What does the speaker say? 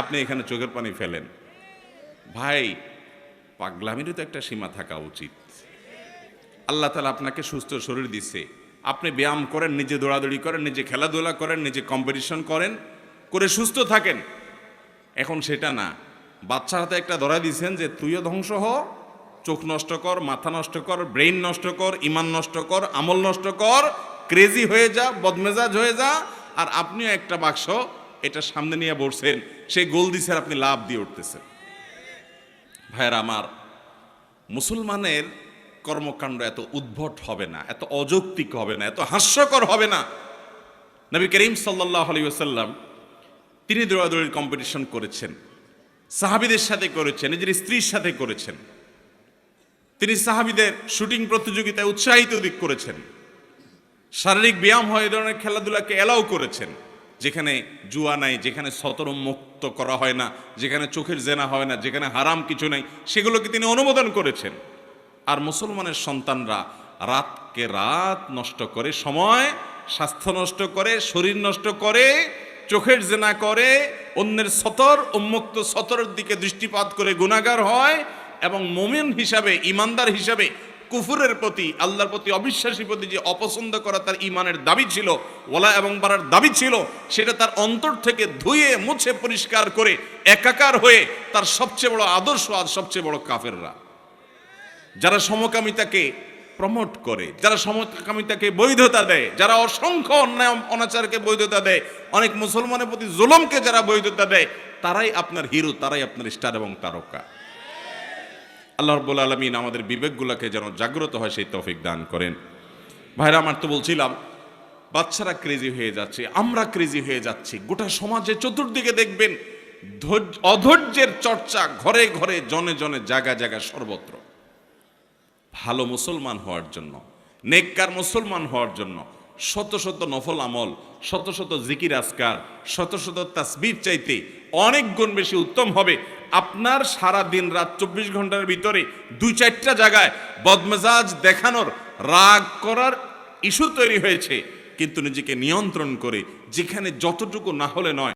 আপনি এখানে চোখের পানি ফেলেন। ভাই, পাগলামিরও তো একটা সীমা থাকা উচিত। আল্লাহ তাআলা আপনাকে সুস্থ শরীর দিচ্ছে, আপনি ব্যায়াম করেন, নিজে দৌড়াদৌড়ি করেন, নিজে খেলাধুলা করেন, নিজে কম্পিটিশন করেন, করে সুস্থ থাকেন। এখন সেটা না, বাচ্চার হাতে একটা ধরা দিয়েছেন যে তুইও ধ্বংস হ, চোখ নষ্ট কর, মাথা নষ্ট কর, ব্রেইন নষ্ট কর, ইমান নষ্ট কর, আমল নষ্ট কর, ক্রেজি হয়ে যা, বদমেজাজ হয়ে যা। আর আপনিও একটা বাক্স এটা সামনে নিয়ে বসছেন, সেই গোল দিছেন, আপনি লাভ দিয়ে উঠতেছেন। ভাইয়েরা আমার, মুসলমানের কর্মকাণ্ড এত উদ্ভট হবে না, এত অযৌক্তিক হবে না, এত হাস্যকর হবে না। নবী করিম সাল্লাল্লাহু আলাইহি ওয়াসাল্লাম তিনি দৌড়াদৌড়ির কম্পিটিশন করেছেন, সাহাবীদের সাথে করেছেন, নিজের স্ত্রীর সাথে করেছেন। তিনি সাহাবীদের শুটিং প্রতিযোগিতায় উৎসাহিত দিক করেছেন। শারীরিক ব্যায়াম হয় এই ধরনের খেলাধুলাকে এলাও করেছেন, যেখানে জুয়া নাই, যেখানে সতর মুক্ত করা হয় না, যেখানে চোখের জেনা হয় না, যেখানে হারাম কিছু নাই, সেগুলোকে তিনি অনুমোদন করেছেন। আর মুসলমানের সন্তানরা রাতকে রাত নষ্ট করে, সময় স্বাস্থ্য নষ্ট করে, শরীর নষ্ট করে, চোখের জেনা করে, অন্যের সতর উন্মুক্ত সতরের দিকে দৃষ্টিপাত করে গুনাহগার হয়, এবং মুমিন হিসাবে, ইমানদার হিসাবে কুফুরের প্রতি, আল্লাহর প্রতি, অবিশ্বাসী প্রতি যে অপছন্দ করা তার ইমানের দাবি ছিল, ওয়ালা এবং বারার দাবি ছিল, সেটা তার অন্তর থেকে ধুয়ে মুছে পরিষ্কার করে একাকার হয়ে তার সবচেয়ে বড় আদর্শ আজ সবচেয়ে বড় কাফেররা, যারা সমকামিতাকে প্রমোট করে, যারা সমকামিতাকে বৈধতা দেয়, যারা অসংখ্য অন্যায় অনাচারকে বৈধতা দেয়, অনেক মুসলমানের প্রতি জুলুমকে যারা বৈধতা দেয়, তারাই আপনার হিরো, তারাই আপনার স্টার এবং তারকা। আল্লাহ রাব্বুল আলামিন আমাদের বিবেকগুলোকে যেন জাগ্রত হয় সেই তৌফিক দান করেন। ভাইরা আমার, তো বলছিলাম বাচ্চারা ক্রেজি হয়ে যাচ্ছে, আমরা ক্রেজি হয়ে যাচ্ছি। গোটা সমাজে চতুর্দিকে দেখবেন অধৈর্যের চর্চা, ঘরে ঘরে, জনে জনে, জায়গায় জায়গায়, সর্বত্র। ভালো মুসলমান হওয়ার জন্য, নেককার মুসলমান হওয়ার জন্য শত শত নফল আমল, শত শত জিকির আজকার, শত শত তাসবিহ চাইতে অনেক গুণ বেশি উত্তম হবে আপনার সারা দিন রাত 24 ঘন্টার ভিতরে 2-4টা জায়গায় বদমেজাজ দেখানোর, রাগ করার ইস্যু তৈরি হয়েছে, কিন্তু নিজেকে নিয়ন্ত্রণ করে যেখানে যতটুকু না হলে নয়